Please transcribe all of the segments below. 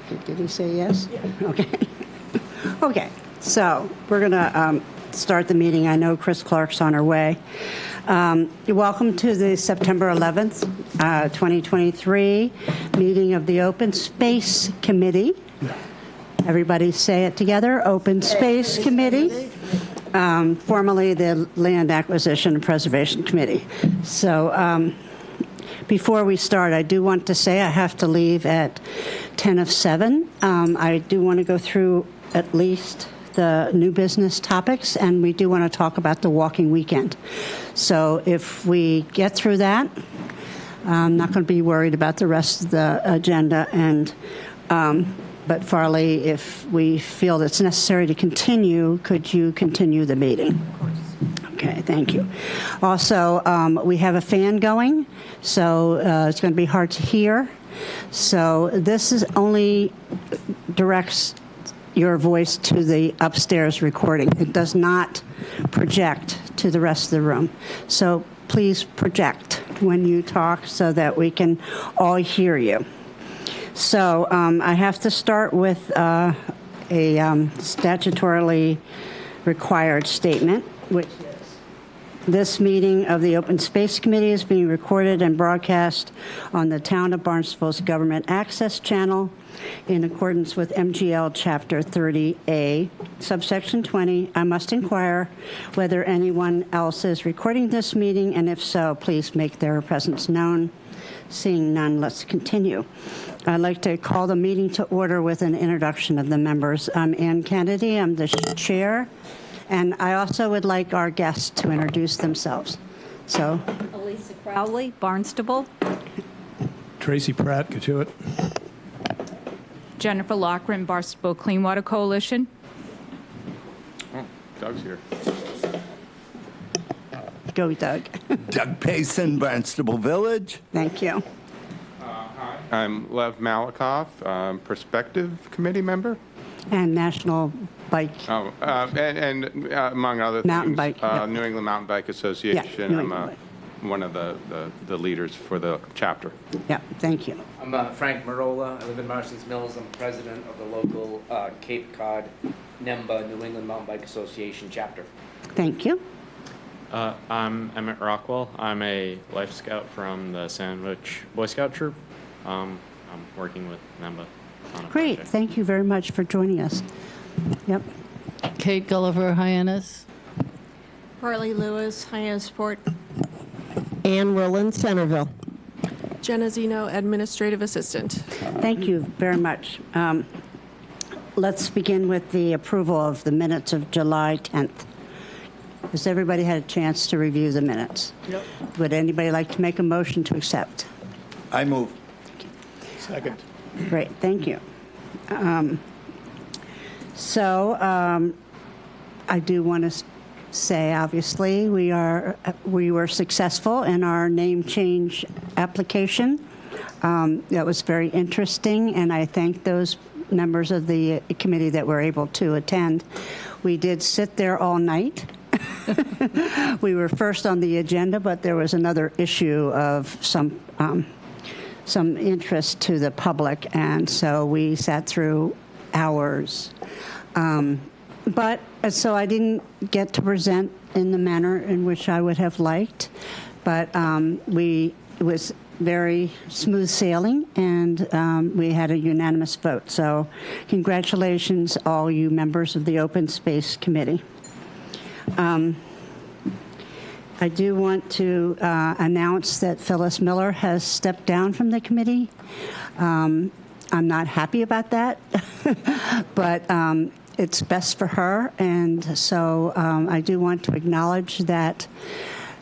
Did he say yes? Yeah. Okay. Okay, so we're going to start the meeting. I know Chris Clark's on her way. Welcome to the September 11th, 2023 meeting of the Open Space Committee. Everybody say it together, Open Space Committee, formerly the Land Acquisition and Preservation Committee. So before we start, I do want to say I have to leave at 10 of 7. I do want to go through at least the new business topics, and we do want to talk about the walking weekend. So if we get through that, I'm not going to be worried about the rest of the agenda. And but Farley, if we feel it's necessary to continue, could you continue the meeting? Of course. Okay, thank you. Also, we have a fan going, so it's going to be hard to hear. So this is only directs your voice to the upstairs recording. It does not project to the rest of the room. So please project when you talk so that we can all hear you. So I have to start with a statutorily required statement, which is this meeting of the Open Space Committee is being recorded and broadcast on the Town of Barnstable's Government Access Channel in accordance with MGL Chapter 30A, subsection 20. I must inquire whether anyone else is recording this meeting, and if so, please make their presence known. Seeing none, let's continue. I'd like to call the meeting to order with an introduction of the members. I'm Ann Kennedy, I'm the chair, and I also would like our guests to introduce themselves. So, Elisa Crowley, Barnstable. Tracy Pratt, Katuitt. Jennifer Lochran, Barnstable Clean Water Coalition. Oh, Doug's here. go, Doug. Doug Payson, Barnstable Village. Thank you. Hi, I'm Lev Malikoff, Perspective Committee member. And National Bike. Oh, and among other Mountain things, Bike, yep. New England Mountain Bike Association. New I'm England Bike. one of the leaders for the chapter. Yeah, thank you. I'm Frank Marola. I live in Marston's Mills. I'm president of the local Cape Cod NEMBA, New England Mountain Bike Association chapter. Thank you. I'm Emmett Rockwell. I'm a Life Scout from the Sandwich Boy Scout Troop. I'm working with NEMBA on a Great. project. Thank you very much for joining us. Yep. Kate Gulliver, Hyannis. Harley Lewis, Hyannisport. Ann Rowland, Centerville. Jenna Zeno, Administrative Assistant. Thank you very much. Let's begin with the approval of the minutes of July 10th. Has everybody had a chance to review the minutes? Yep. Would anybody like to make a motion to accept? I move. Second. Great, thank you. I do want to say, obviously, we were successful in our name change application. That was very interesting, and I thank those members of the committee that were able to attend. We did sit there all night. We were first on the agenda, but there was another issue of some interest to the public, and so we sat through hours. So I didn't get to present in the manner in which I would have liked, but it was very smooth sailing, and we had a unanimous vote. So congratulations, all you members of the Open Space Committee. I do want to announce that Phyllis Miller has stepped down from the committee. I'm not happy about that, but it's best for her. And so I do want to acknowledge that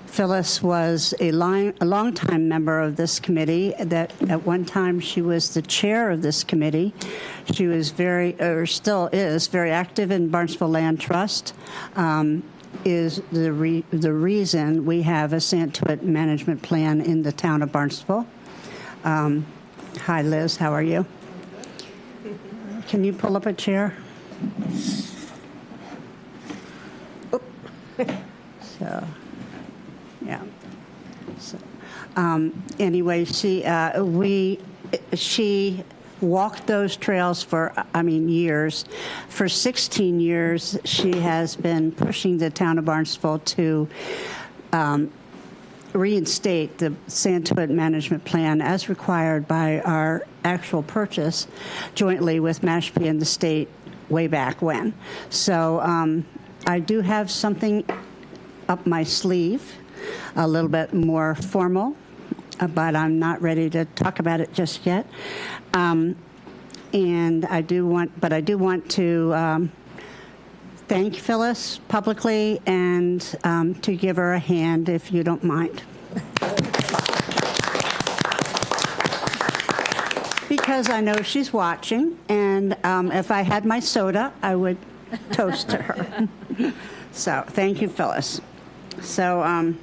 Phyllis was a longtime member of this committee, that at one time she was the chair of this committee. She was still is, very active in Barnstable Land Trust. Is the reason we have a Santuit management plan in the town of Barnstable. Hi, Liz. How are you? Can you pull up a chair? So, yeah. So, anyway, she walked those trails for, years. For 16 years, she has been pushing the town of Barnstable to reinstate the Santuit management plan as required by our actual purchase jointly with Mashpee and the state way back when. So I do have something up my sleeve, a little bit more formal, but I'm not ready to talk about it just yet. And I do want to thank Phyllis publicly and to give her a hand, if you don't mind. Because I know she's watching, and if I had my soda, I would toast to her. So thank you, Phyllis. So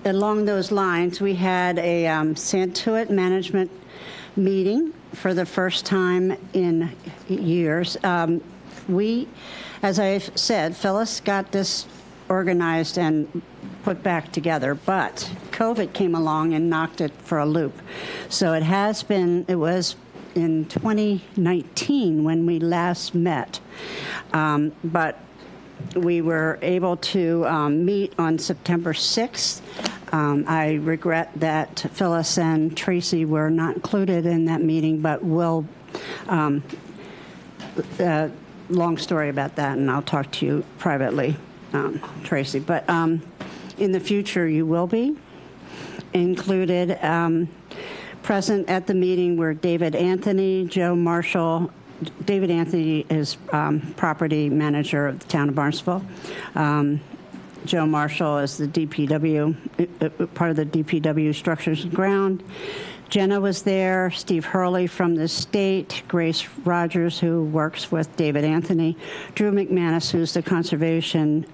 along those lines, we had a Santuit management meeting for the first time in years. We, as I've said, Phyllis got this organized and put back together, but COVID came along and knocked it for a loop. So it was in 2019 when we last met, but we were able to meet on September 6th. I regret that Phyllis and Tracy were not included in that meeting, but we'll, long story about that, and I'll talk to you privately, Tracy. But in the future, you will be included. Present at the meeting were David Anthony, Joe Marshall. David Anthony is property manager of the town of Barnstable. Joe Marshall is the DPW, part of the DPW Structures and Ground. Jenna was there, Steve Hurley from the state, Grace Rogers, who works with David Anthony, Drew McManus, who's the conservation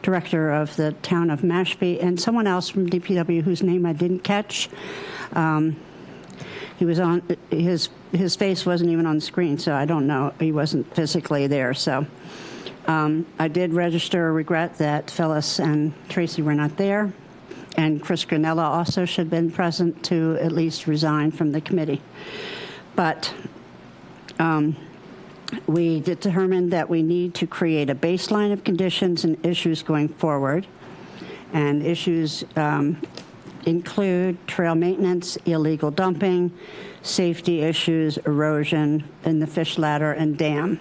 director of the town of Mashpee, and someone else from DPW whose name I didn't catch. He was on, his face wasn't even on the screen, so I don't know. He wasn't physically there, so. I did register a regret that Phyllis and Tracy were not there, and Chris Granella also should have been present to at least resign from the committee. But we determined that we need to create a baseline of conditions and issues going forward, and issues include trail maintenance, illegal dumping, safety issues, erosion in the fish ladder and dam.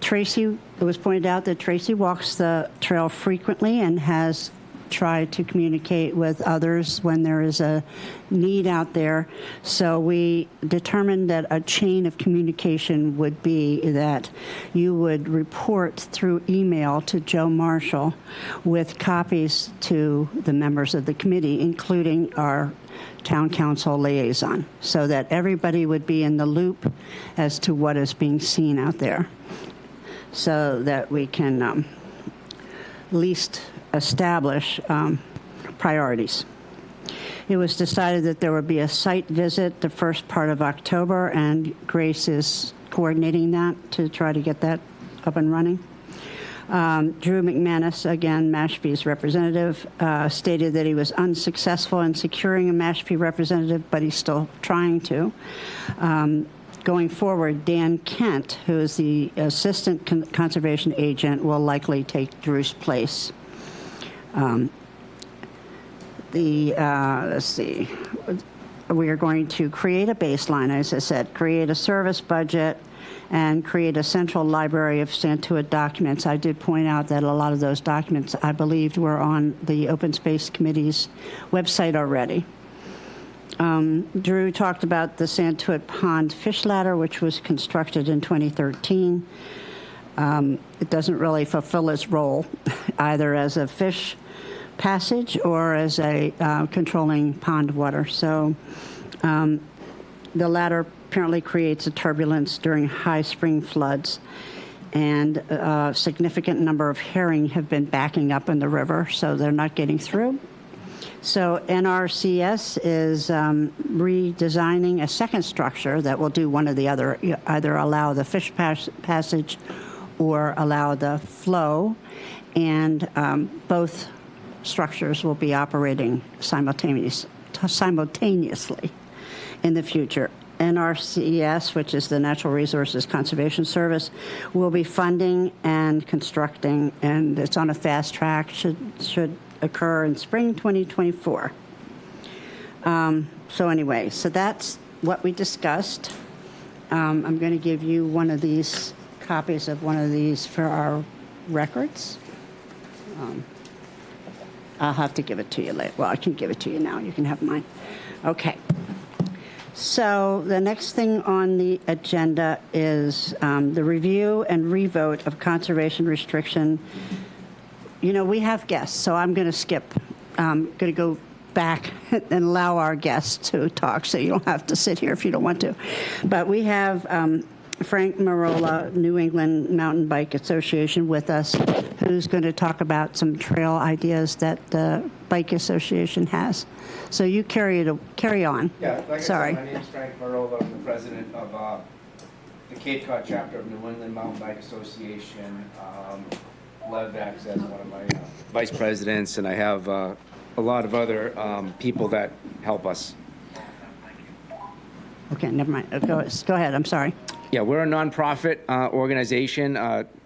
Tracy, it was pointed out that Tracy walks the trail frequently and has tried to communicate with others when there is a need out there. So we determined that a chain of communication would be that you would report through email to Joe Marshall with copies to the members of the committee, including our town council liaison, so that everybody would be in the loop as to what is being seen out there, so that we can at least establish priorities. It was decided that there would be a site visit the first part of October, and Grace is coordinating that to try to get that up and running. Drew McManus, again, Mashpee's representative, stated that he was unsuccessful in securing a Mashpee representative, but he's still trying to. Going forward, Dan Kent, who is the assistant conservation agent, will likely take Drew's place. Let's see. We are going to create a baseline, as I said, create a service budget, and create a central library of Santuit documents. I did point out that a lot of those documents, I believed, were on the Open Space Committee's website already. Drew talked about the Santuit Pond fish ladder, which was constructed in 2013. It doesn't really fulfill its role, either as a fish passage or as a controlling pond water. So the ladder apparently creates a turbulence during high spring floods, and a significant number of herring have been backing up in the river, so they're not getting through. So NRCS is redesigning a second structure that will do one or the other, either allow the fish passage or allow the flow, and both structures will be operating simultaneously. in the future. NRCS, which is the Natural Resources Conservation Service, will be funding and constructing, and it's on a fast track, should occur in spring 2024. So anyway, so that's what we discussed. I'm going to give you one of these, copies of one of these for our records. I'll have to give it to you later. Well, I can give it to you now. You can have mine. Okay. So the next thing on the agenda is the review and revote of conservation restriction. You know, we have guests, so I'm going to skip. I'm going to go back and allow our guests to talk, so you don't have to sit here if you don't want to. But we have Frank Marola, New England Mountain Bike Association, with us, who's going to talk about some trail ideas that the Bike Association has. So you carry on. Yeah, like Sorry. I said, my name is Frank Marola. I'm the president of the Cape Cod chapter of New England Mountain Bike Association. Lev acts as one of my vice presidents, and I have a lot of other people that help us. Okay, never mind. Go ahead. I'm sorry. Yeah, we're a nonprofit organization.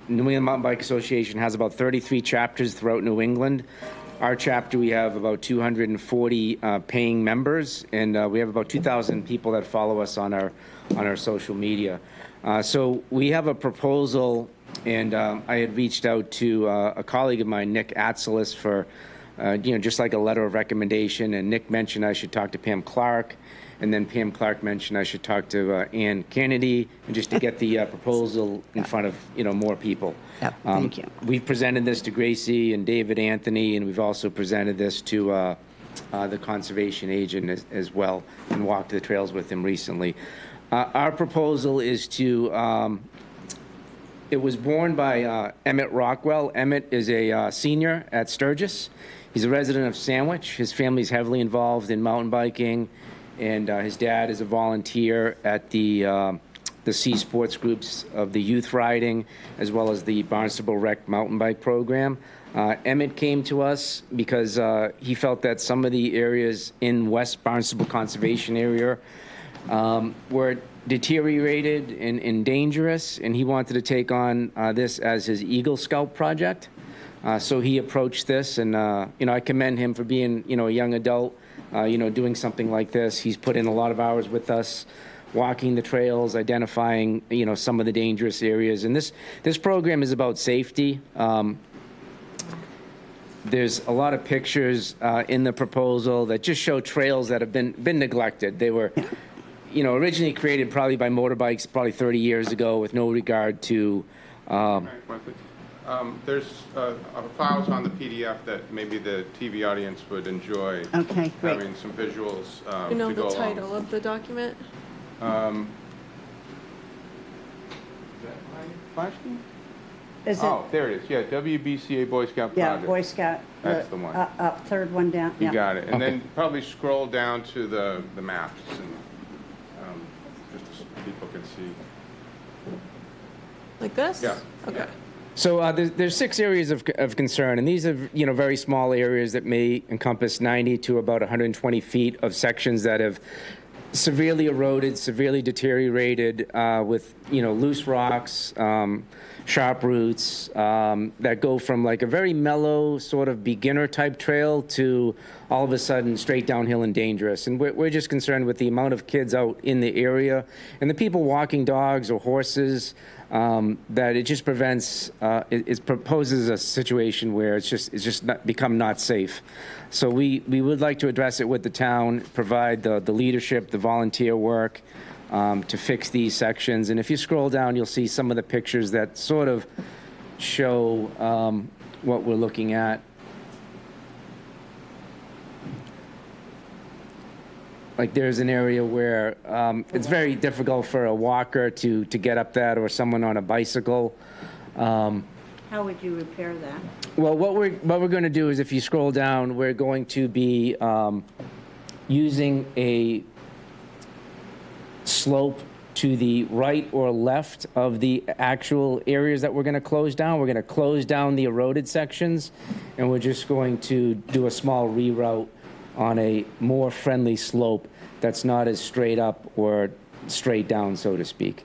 New England Mountain Bike Association has about 33 chapters throughout New England. Our chapter, we have about 240 paying members, and we have about 2,000 people that follow us on our social media. So we have a proposal, and I had reached out to a colleague of mine, Nick Atzelis, for just like a letter of recommendation. And Nick mentioned I should talk to Pam Clark, and then Pam Clark mentioned I should talk to Ann Kennedy, and just to get the proposal in front of more people. Yep, thank you. We've presented this to Gracie and David Anthony, and we've also presented this to the conservation agent as well, and walked the trails with him recently. Our proposal is to, it was born by Emmett Rockwell. Emmett is a senior at Sturgis. He's a resident of Sandwich. His family's heavily involved in mountain biking, and his dad is a volunteer at the C sports groups of the youth riding, as well as the Barnstable Rec mountain bike program. Emmett came to us because he felt that some of the areas in West Barnstable Conservation Area were deteriorated and dangerous, and he wanted to take on this as his Eagle Scout project. So he approached this, and I commend him for being a young adult, doing something like this. He's put in a lot of hours with us, walking the trails, identifying some of the dangerous areas. And this program is about safety. There's a lot of pictures in the proposal that just show trails that have been neglected. They were originally created probably by motorbikes probably 30 years ago with no regard to There's files on the PDF that maybe the TV audience would enjoy. Okay, great. Having some visuals You know to go the along. title of the document? Is that my flashing? Is it? Oh, there it is. Yeah, WBCA Boy Scout Yeah, Project. Boy Scout. That's the one. Up, third one down. You Yeah. got it. And then probably scroll down to the maps, and just so people can see. Like this? Yeah. Okay. So there's 6 areas of concern, and these are very small areas that may encompass 90 to about 120 feet of sections that have severely eroded, severely deteriorated with loose rocks, sharp roots that go from like a very mellow sort of beginner type trail to all of a sudden straight downhill and dangerous. And we're just concerned with the amount of kids out in the area and the people walking dogs or horses, that it just prevents, it proposes a situation where it's just become not safe. So we would like to address it with the town, provide the leadership, the volunteer work to fix these sections. And if you scroll down, you'll see some of the pictures that sort of show what we're looking at. Like there's an area where it's very difficult for a walker to get up that, or someone on a bicycle. How would you repair that? Well, what we're going to do is, if you scroll down, we're going to be using a slope to the right or left of the actual areas that we're going to close down. We're going to close down the eroded sections, and we're just going to do a small reroute on a more friendly slope that's not as straight up or straight down, so to speak.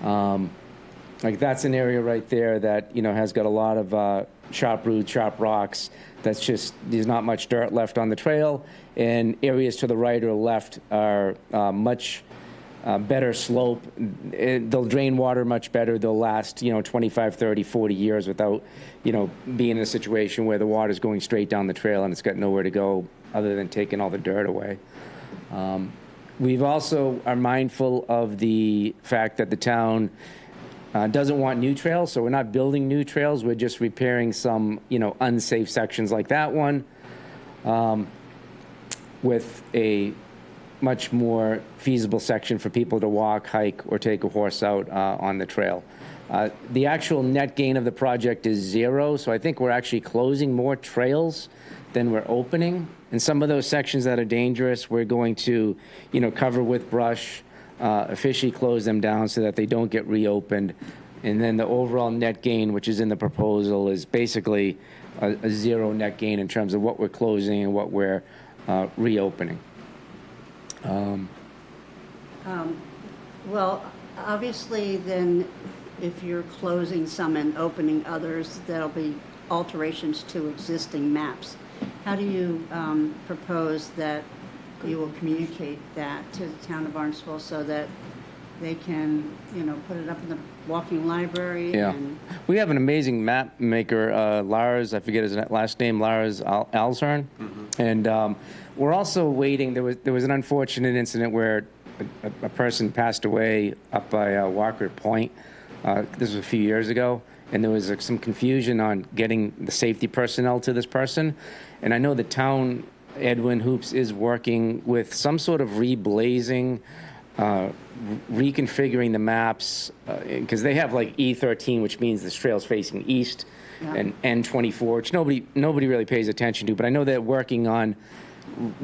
Like that's an area right there that, has got a lot of sharp roots, sharp rocks. There's not much dirt left on the trail. And areas to the right or left are much better slope. They'll drain water much better. They'll last, 25, 30, 40 years without, being in a situation where the water's going straight down the trail and it's got nowhere to go other than taking all the dirt away. We've also are mindful of the fact that the town doesn't want new trails, so we're not building new trails. We're just repairing some, unsafe sections like that one with a much more feasible section for people to walk, hike, or take a horse out on the trail. The actual net gain of the project is 0, so I think we're actually closing more trails than we're opening. And some of those sections that are dangerous, we're going to, cover with brush, officially close them down so that they don't get reopened. And then the overall net gain, which is in the proposal, is basically a 0 net gain in terms of what we're closing and what we're reopening. Well, obviously, then, if you're closing some and opening others, there'll be alterations to existing maps. How do you propose that you will communicate that to the town of Barnstable so that they can, put it up in the walking library? Yeah. And We have an amazing map maker, Lars, I forget his last name, Lars Alzern. And we're also waiting, there was an unfortunate incident where a person passed away up by Walker Point. This was a few years ago. And there was some confusion on getting the safety personnel to this person. And I know the town, Edwin Hoops, is working with some sort of reblazing, reconfiguring the maps, because they have like E13, which means this trail's facing east, and N24, which nobody really pays attention to. But I know they're working on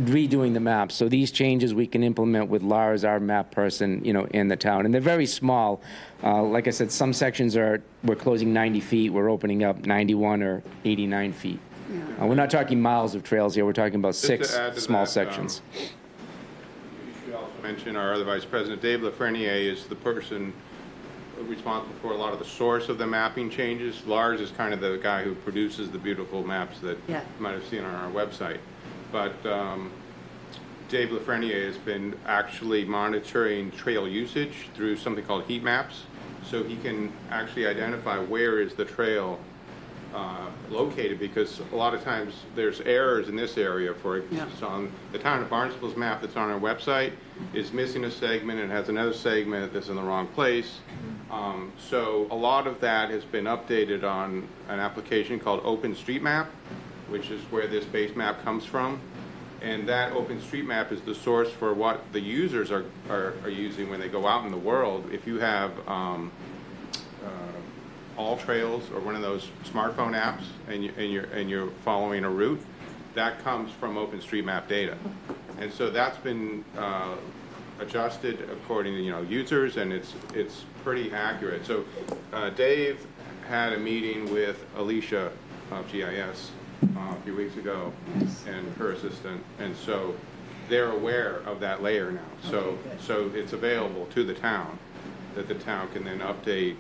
redoing the maps. So these changes we can implement with Lars, our map person, in the town. And they're very small. Like I said, some sections we're closing 90 feet. We're opening up 91 or 89 feet. Yeah. We're not talking miles of trails here. We're talking about Just to 6 add to small that, sections. You should also mention our other vice president, Dave Lafreniere, is the person responsible for a lot of the source of the mapping changes. Lars is kind of the guy who produces the beautiful maps that you might have seen on our website. But Dave Lafreniere has been actually monitoring trail usage through something called heat maps. So he can actually identify where is the trail located, because a lot of times there's errors in this area. So on the town of Barnstable's map that's on our website is missing a segment and has another segment that's in the wrong place. So a lot of that has been updated on an application called OpenStreetMap, which is where this base map comes from. And that OpenStreetMap is the source for what the users are using when they go out in the world. If you have All Trails or one of those smartphone apps and you're following a route, that comes from OpenStreetMap data. And so that's been adjusted according to users, and it's pretty accurate. So Dave had a meeting with Alicia of GIS a few weeks ago, and her assistant, and so they're aware of that layer now. So it's available to the town, that the town can then update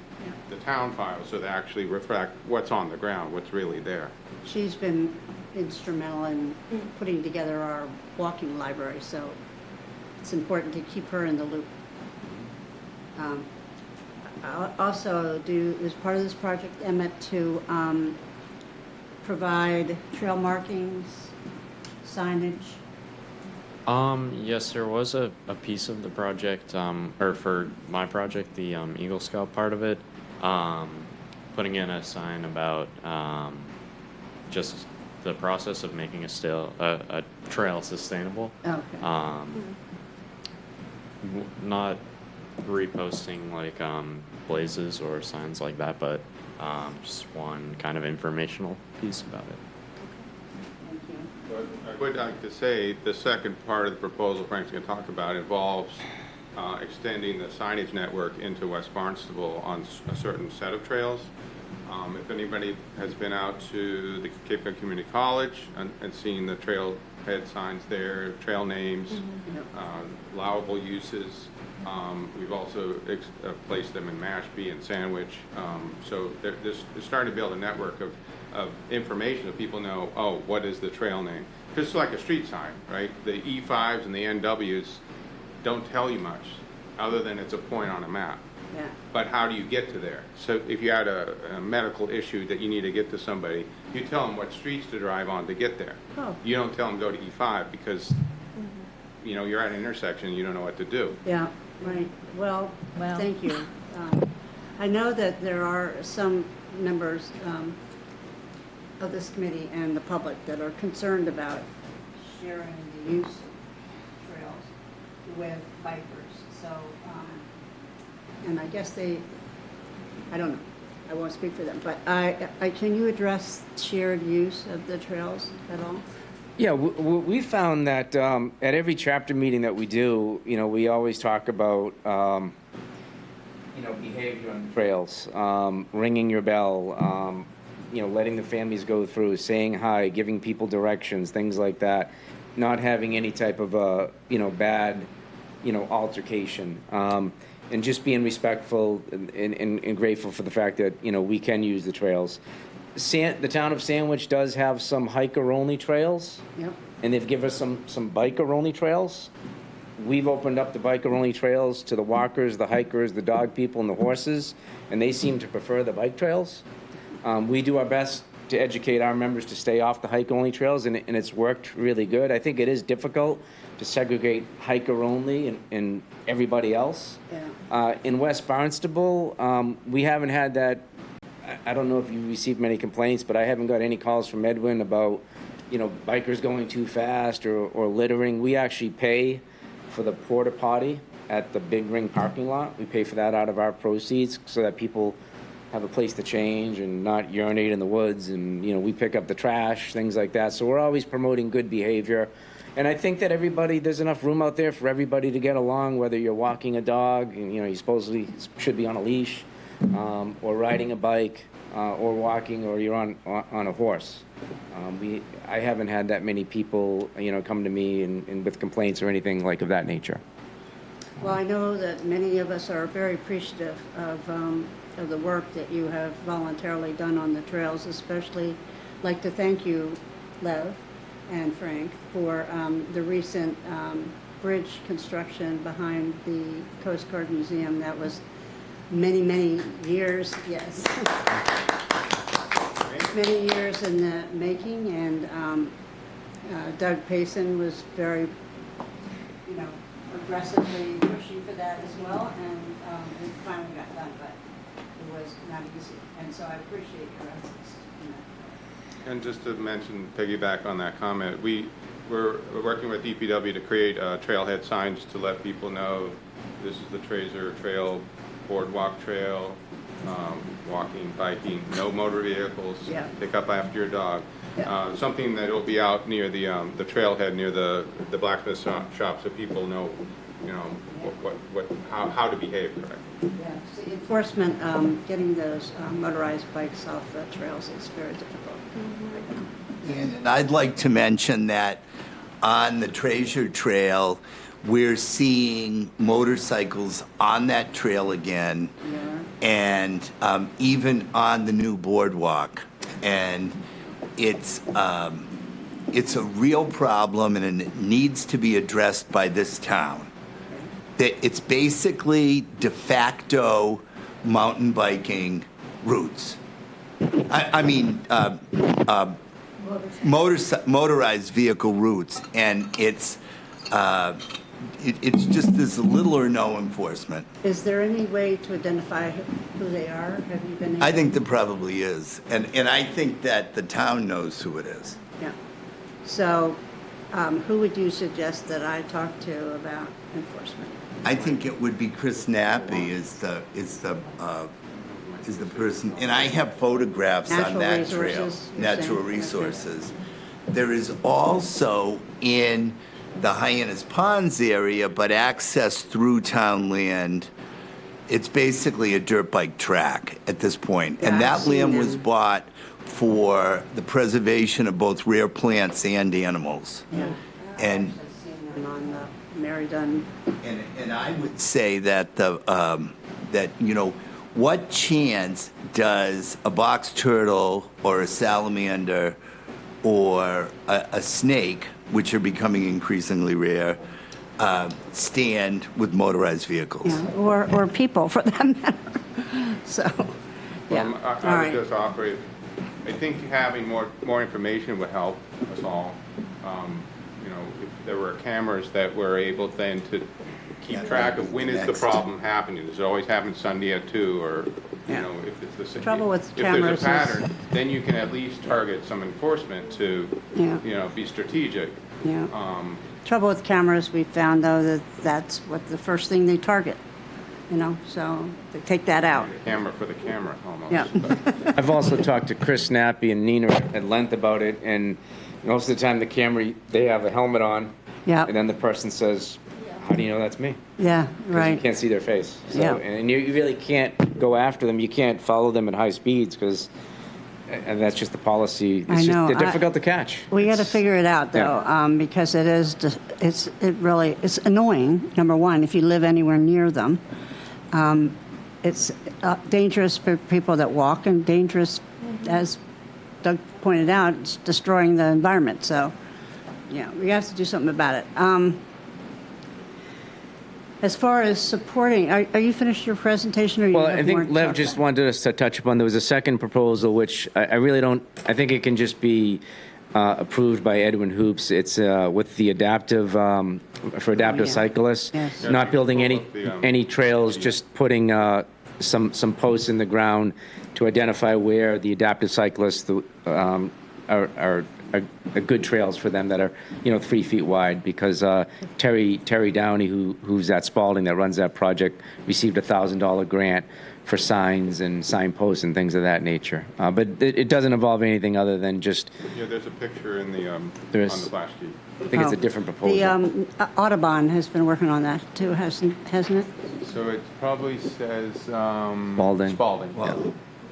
the town files so they actually reflect what's on the ground, what's really there. she's been instrumental in putting together our walking library, so it's important to keep her in the loop. Also, as part of this project, Emmett, to provide trail markings, signage? Yes, there was a piece of the project, or for my project, the Eagle Scout part of it, putting in a sign about just the process of making a trail sustainable. Okay. Not reposting like blazes or signs like that, but just one kind of informational piece about it. Thank you. But I would like to say the second part of the proposal Frank's going to talk about involves extending the signage network into West Barnstable on a certain set of trails. If anybody has been out to the Cape Cod Community College and seen the trail head signs there, trail names, allowable uses. We've also placed them in Mashpee and Sandwich. So they're starting to build a network of information that people know, oh, what is the trail name? Just like a street sign, right? The E5s and the NWs don't tell you much, other than it's a point on a map. Yeah. But how do you get to there? So if you had a medical issue that you need to get to somebody, you tell them what streets to drive on to get there. Oh. You don't tell them go to E5 because, you know, you're at an intersection and you don't know what to do. Yeah, right. Well, Well. thank you. I know that there are some members of this committee and the public that are concerned about sharing the use of trails with bikers. So, and I guess I don't know, I won't speak for them, but can you address shared use of the trails at all? Yeah, we found that at every chapter meeting that we do, you know, we always talk about, you know, behavior on trails, ringing your bell, you know, letting the families go through, saying hi, giving people directions, things like that, not having any type of, you know, bad, you know, altercation. And just being respectful and grateful for the fact that, you know, we can use the trails. The town of Sandwich does have some hiker-only trails. Yep. And they've given us some biker-only trails. We've opened up the biker-only trails to the walkers, the hikers, the dog people, and the horses, and they seem to prefer the bike trails. We do our best to educate our members to stay off the hike-only trails, and it's worked really good. I think it is difficult to segregate hiker-only and everybody else. Yeah. In West Barnstable, we haven't had that. I don't know if you received many complaints, but I haven't got any calls from Edwin about, you know, bikers going too fast or littering. We actually pay for the porta potty at the Big Ring parking lot. We pay for that out of our proceeds so that people have a place to change and not urinate in the woods. And, you know, we pick up the trash, things like that. So we're always promoting good behavior. And I think that there's enough room out there for everybody to get along, whether you're walking a dog, and, you know, you supposedly should be on a leash, or riding a bike, or walking, or you're on a horse. I haven't had that many people, you know, come to me and with complaints or anything like of that nature. Well, I know that many of us are very appreciative of the work that you have voluntarily done on the trails, especially like to thank you, Lev and Frank, for the recent bridge construction behind the Coast Guard Museum. That was many, many years, yes. Many years in the making, and Doug Payson was very, you know, aggressively pushing for that as well, and it finally got done, but it was not easy. And so I appreciate your efforts in that. And just to mention, piggyback on that comment, we're working with DPW to create trailhead signs to let people know this is the Trazer Trail, boardwalk trail, walking, biking, no motor vehicles, Yeah. pick up after your dog. Yeah. Something that will be out near the trailhead, near the blacksmith shop, so people know, you know, how to behave, right? Yeah, see, enforcement, getting those motorized bikes off the trails is very difficult. And I'd like to mention that on the Treasure Trail, we're seeing motorcycles on that trail again, and even on the new boardwalk. And it's a real problem, and it needs to be addressed by this town. It's basically de facto mountain biking routes. I mean, motorized vehicle routes, and it's just there's little or no enforcement. Is there any way to identify who they are? Have you been able? I think there probably is, and I think that the town knows who it is. Yeah. So, who would you suggest that I talk to about enforcement? I think it would be Chris Nappy is the person, and I have photographs on that trail. Natural resources. There is also in the Hyannis Ponds area, but access through town land. It's basically a dirt bike track at this point, Yeah, and I've that seen land was them. bought for the preservation of both rare plants and animals. And I've seen them on the Mary Dunn. And I would say that what chance does a box turtle or a salamander or a snake, which are becoming increasingly rare, stand with motorized vehicles? Yeah, or people, for that matter. So, yeah. Well, All I right. would just offer, I think having more information would help us all. If there were cameras that were able then to keep track of when is the Next. problem happening. Does it always happen Sunday at 2, or, Yeah. if it's the same. Trouble with If cameras there's a is- pattern, then you can at least target some enforcement to, Yeah. be strategic. Yeah. Trouble with cameras, we found, though, that's what the first thing they target, so they take that out. Camera for the camera, almost. Yeah. But- I've also talked to Chris Snappy and Nina at length about it, and most of the time the camera, they have a helmet on, Yeah. and then the person says, how do you know that's me? Yeah, 'Cause you right. can't see their face. So, Yeah. And you really can't go after them. You can't follow them at high speeds and that's just the policy. I know. They're difficult to catch. We got to It's- figure it out, though, because it's annoying, number one, if you live anywhere near them. It's dangerous for people that walk, and dangerous, as Doug pointed out, it's destroying the environment. So, we have to do something about it. As far as supporting, are you finished your presentation, or you Well, have I more think to Lev talk just about? wanted us to touch upon, there was a second proposal, which I really don't, I think it can just be approved by Edwin Hoops. It's with the adaptive, for adaptive yeah. cyclists. Yes. Not building any, The, any trails, just putting some posts in the ground to identify where the adaptive cyclists are good trails for them that are 3 feet wide, because Terry Downey, who's at Spalding that runs that project, received a $1,000 grant for signs and signposts and things of that nature. But it doesn't involve anything other than just, Yeah, there's a picture in the, on There the is. flash key. I think it's a different proposal. The Audubon has been working on that, too, hasn't it? So it probably says, Spalding. Spalding.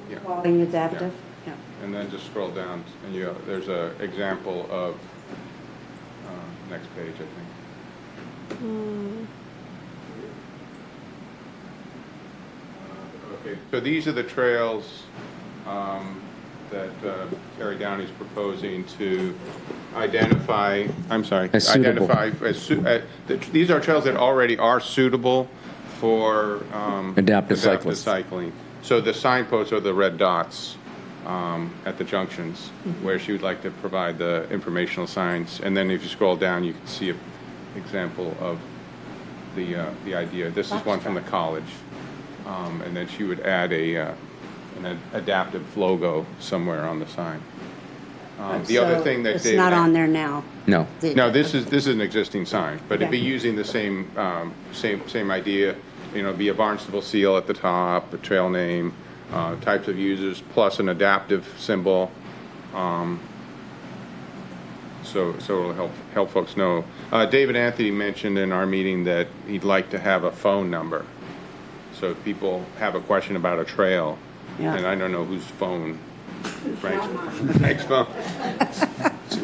Yeah. Being adaptive? Yeah. And then just scroll down, and there's a example of, next page, I think. Okay, so these are the trails that Terry Downey's proposing to identify, I'm sorry. As suitable. These are trails that already are suitable for Adaptive cyclists. cycling. So the signposts are the red dots at the junctions where she would like to provide the informational signs. And then if you scroll down, you can see an example of the idea. This is one from the college. And then she would add an adaptive logo somewhere on the sign. The other So thing that it's David- not on there now. No. No, this is an existing sign, but it'd be Okay. using the same idea. Be a Barnstable seal at the top, a trail name, types of users, plus an adaptive symbol. So it'll help folks know. David Anthony mentioned in our meeting that he'd like to have a phone number. So if people have a question about a trail, Yeah. and I don't know whose phone, Frank's phone.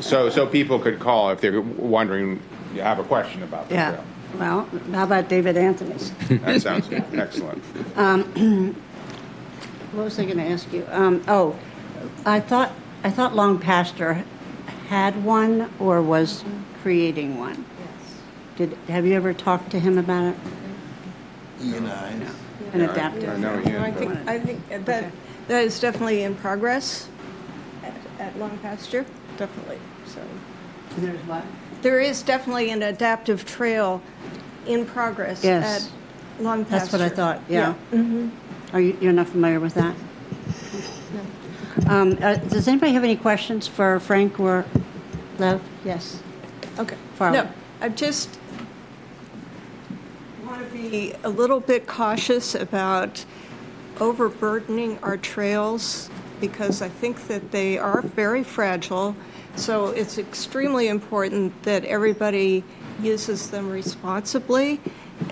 So people could call if they're wondering, you have a question about the Yeah. trail. Well, how about David Anthony's? That sounds excellent. What was I going to ask you? I thought Long Pasture had one or was creating one. Have you ever talked to him about it? An adaptive. I know he I is, think, but I think that is definitely in progress at Long Pasture, definitely, so. There's what? There is definitely an adaptive trail in progress Yes. at Long Pasture. That's what I thought, yeah. You're not familiar with that? Does anybody have any questions for Frank or Lev? Yes. Okay. Farley. No, I just want to be a little bit cautious about overburdening our trails, because I think that they are very fragile. So it's extremely important that everybody uses them responsibly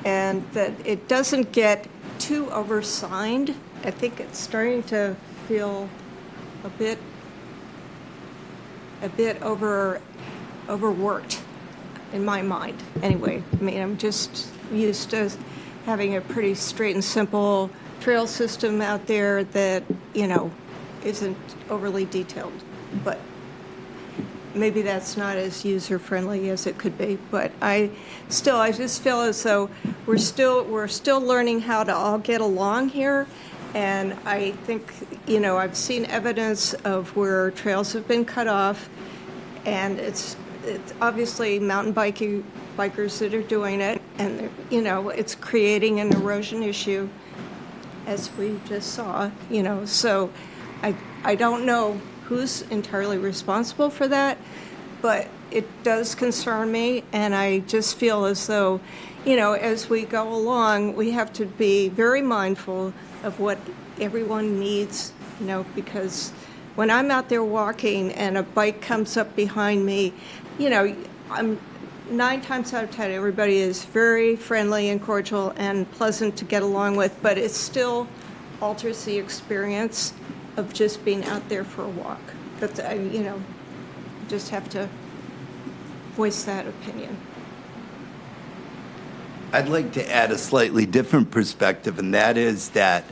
and that it doesn't get too oversigned. I think it's starting to feel a bit a bit overworked in my mind. Anyway, I mean, I'm just used to having a pretty straight and simple trail system out there that, isn't overly detailed. But maybe that's not as user-friendly as it could be. But I just feel as though we're still learning how to all get along here. And I think, I've seen evidence of where trails have been cut off, and it's obviously mountain bikers that are doing it, and, it's creating an erosion issue, as we just saw, So I don't know who's entirely responsible for that, but it does concern me, and I just feel as though, as we go along, we have to be very mindful of what everyone needs, because when I'm out there walking and a bike comes up behind me, I'm 9 times out of 10, everybody is very friendly and cordial and pleasant to get along with, but it still alters the experience of just being out there for a walk. But just have to voice that opinion. I'd like to add a slightly different perspective, and that is that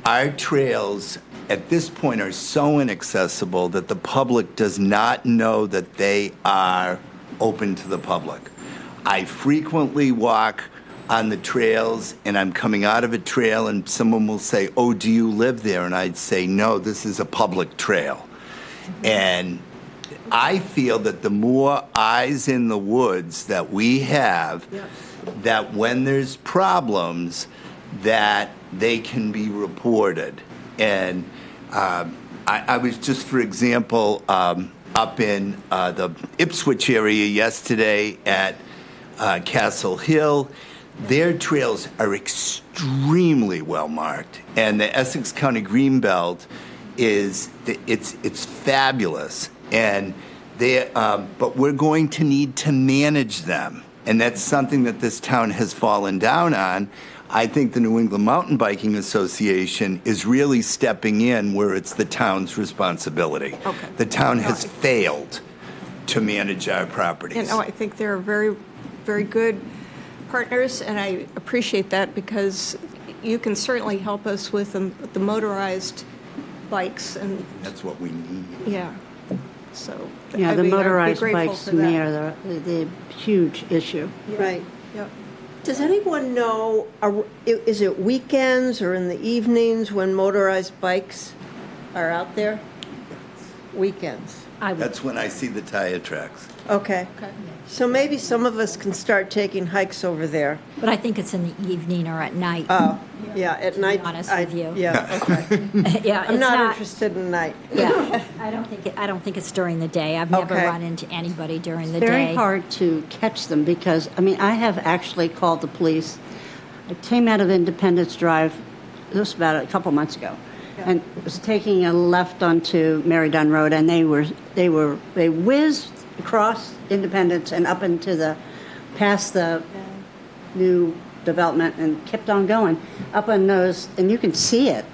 our trails at this point are so inaccessible that the public does not know that they are open to the public. I frequently walk on the trails, and I'm coming out of a trail, and someone will say, "Oh, do you live there?" And I'd say, "No, this is a public trail." And I feel that the more eyes in the woods that we have, that when there's problems, that they can be reported. And I was just, for example, up in the Ipswich area yesterday at Castle Hill. Their trails are extremely well marked, and the Essex County Greenbelt it's fabulous. And but we're going to need to manage them, and that's something that this town has fallen down on. I think the New England Mountain Biking Association is really stepping in where it's the town's responsibility. Okay. The town has failed to manage our properties. I think they're very, very good partners, and I appreciate that because you can certainly help us with the motorized bikes and That's what we need. yeah. So Yeah, I the mean, I'd be motorized grateful bikes for to me that. are the huge issue. Right. Yep. Does anyone know, is it weekends or in the evenings when motorized bikes are out there? Weekends. That's when I see the tire tracks. Okay. So maybe some of us can start taking hikes over there. But I think it's in the evening or at night. Oh, yeah, at night. honest with you. Yeah, okay. Yeah, I'm it's not interested in night. Yeah, I don't think it's during the day. I've never Okay. run into anybody during the It's very day. hard to catch them because, I have actually called the police. I came out of Independence Drive, this was about a couple months ago, and was taking a left onto Mary Dunn Road, and they whizzed across Independence and up into past the new development and kept on going up on those, and you can see it,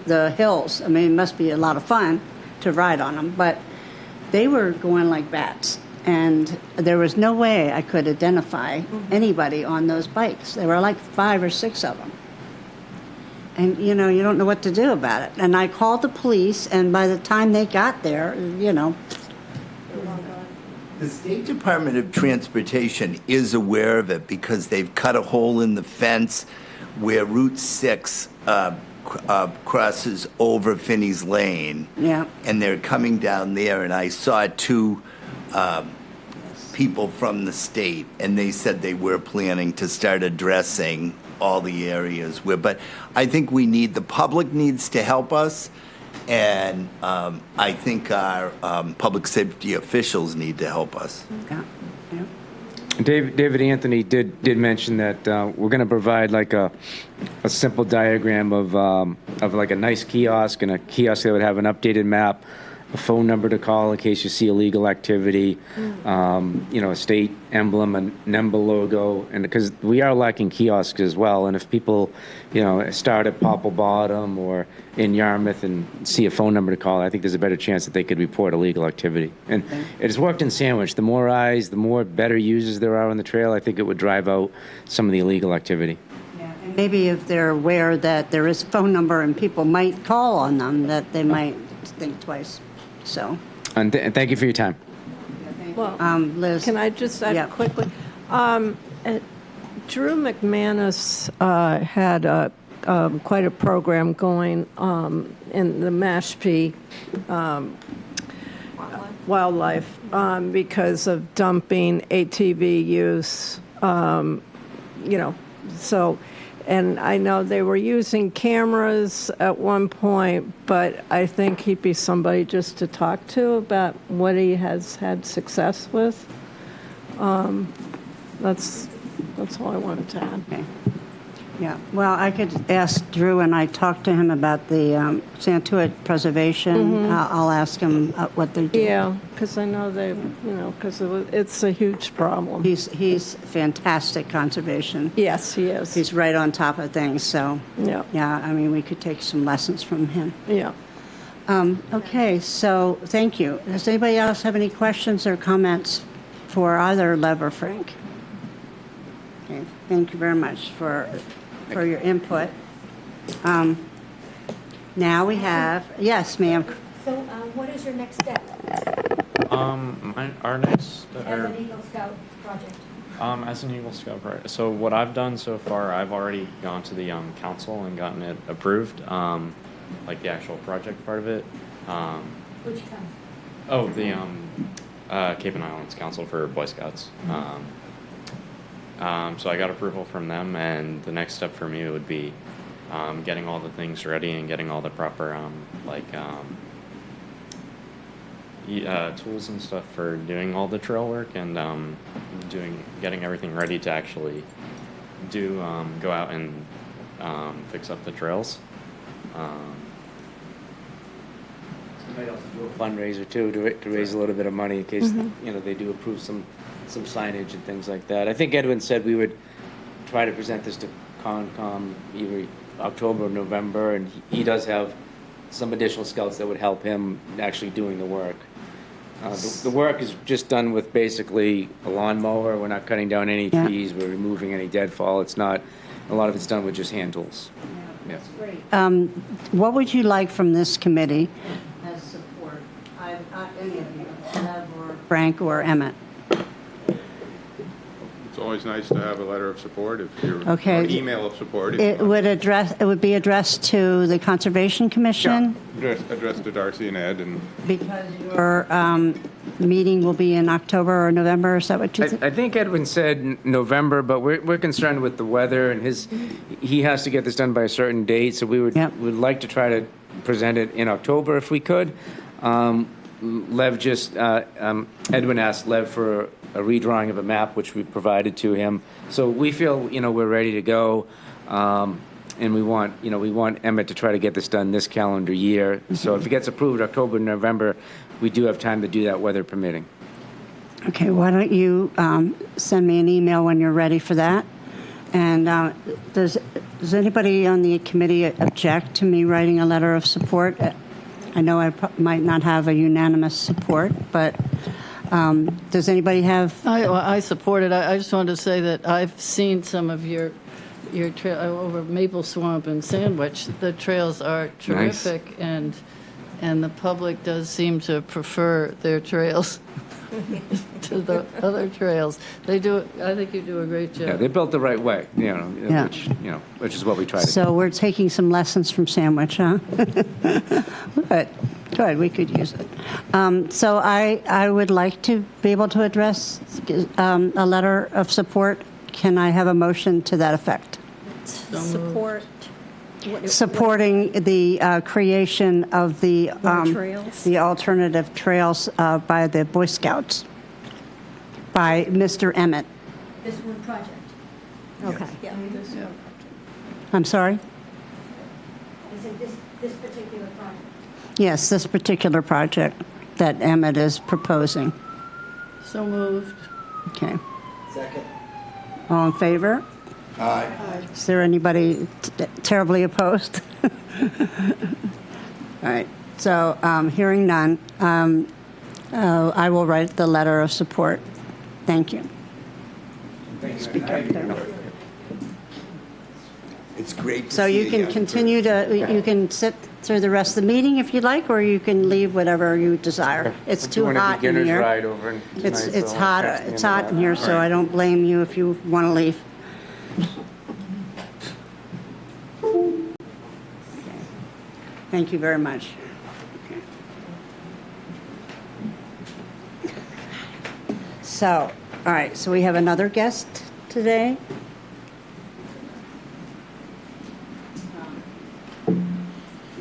the hills. It must be a lot of fun to ride on them, but they were going like bats, and there was no way I could identify anybody on those bikes. There were like 5 or 6 of them. And, you don't know what to do about it. And I called the police, and by the time they got there, The State Department of Transportation is aware of it because they've cut a hole in the fence where Route 6 crosses over Finney's Lane. Yeah. And they're coming down there, and I saw 2 people from the state, and they said they were planning to start addressing all the areas but I think the public needs to help us, and I think our public safety officials need to help us. yeah. David Anthony did mention that we're going to provide like a simple diagram of like a nice kiosk and a kiosk that would have an updated map a phone number to call in case you see illegal activity, a state emblem, a NEMBA logo, and because we are lacking kiosks as well, and if people, start at Popple Bottom or in Yarmouth and see a phone number to call, I think there's a better chance that they could report illegal activity. And it has worked in Sandwich. The more eyes, the more better users there are on the trail, I think it would drive out some of the illegal activity. Maybe if they're aware that there is a phone number and people might call on them, that they might think twice. So, And thank you for your time. Well, Liz. can I just add Yeah. quickly? Drew McManus had quite a program going in the Mashpee wildlife because of dumping, ATV use, so. And I know they were using cameras at one point, but I think he'd be somebody just to talk to about what he has had success with. That's all I wanted to add. Okay. Yeah, well, I could ask Drew, and I talked to him about the Santuit preservation. I'll ask him what they're doing. Yeah, because I know because it's a huge problem. He's fantastic conservation. Yes, he is. He's right on top of things, so, Yeah. yeah, I mean, we could take some lessons from him. Yeah. Okay, so thank you. Does anybody else have any questions or comments for either Lev or Frank? Okay, thank you very much for your input. Now we have, yes, ma'am. So what is your next step Our next, as an Eagle Scout project? as an Eagle Scout, right? So what I've done so far, I've already gone to the council and gotten it approved, like the actual project part of it. Which comes? Oh, the Cape and Islands Council for Boy Scouts. So I got approval from them, and the next step for me would be getting all the things ready and getting all the proper tools and stuff for doing all the trail work and getting everything ready to actually go out and fix up the trails. We might also do a fundraiser too to raise a little bit of money in case they do approve some signage and things like that. I think Edwin said we would try to present this to Concom either October or November, and he does have some additional scouts that would help him actually doing the work. The work is just done with basically a lawnmower. We're not cutting down any trees. We're removing any deadfall. It's not. A lot of it's done with just hand tools. Yeah. What would you like from this committee as support? Any of you, Lev or Frank or Emmett? It's always nice to have a letter of support if you're, Okay. or email of support. if It you want. would be addressed to the Conservation Commission? Addressed to Darcy and Ed, and Because your meeting will be in October or November, is that what you think? I think Edwin said November, but we're concerned with the weather and he has to get this done by a certain date, so we would like to try to present it in October if we could. Edwin asked Lev for a redrawing of a map, which we provided to him. So we feel, we're ready to go. And we want Emmett to try to get this done this calendar year. So if it gets approved October, November, we do have time to do that, weather permitting. Okay, why don't you send me an email when you're ready for that? And does anybody on the committee object to me writing a letter of support? I know I might not have a unanimous support, but does anybody have? I support it. I just wanted to say that I've seen some of your trail over Maple Swamp and Sandwich. The trails are terrific, and the public does seem to prefer their trails to the other trails. They do. I think you do a great job. Yeah, they're built the right way, which is what we try to do. So we're taking some lessons from Sandwich, huh? Good, we could use it. So I would like to be able to address a letter of support. Can I have a motion to that effect? Support. Supporting the creation of the trails? the alternative trails by the Boy Scouts, by Mr. Emmett. This one project. Okay. I'm sorry? I said this particular project. Yes, this particular project that Emmett is proposing. So moved. Okay. Second. All in favor? Aye. Is there anybody terribly opposed? All right, so hearing none, I will write the letter of support. Thank you. Speak up there. It's great to So see you can young continue you can sit through the rest of the meeting if you'd like, or you can leave whatever you desire. It's We're too doing a hot in beginner's here. ride over in It's tonight, so hot, that's the it's end of hot that. in here, so I don't blame you if you want to leave. Okay. Thank you very much. Okay. So, all right, so we have another guest today.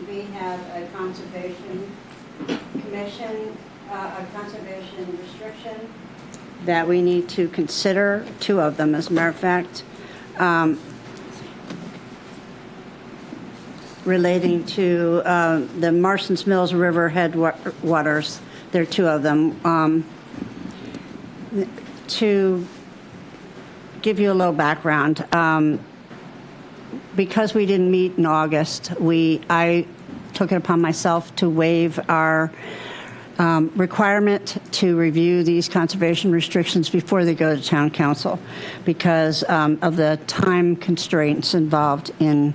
We have a conservation commission, a conservation restriction that we need to consider, two of them, as a matter of fact, relating to the Marston's Mills River headwaters. There are two of them. To give you a little background, because we didn't meet in August, I took it upon myself to waive our requirement to review these conservation restrictions before they go to town council because of the time constraints involved in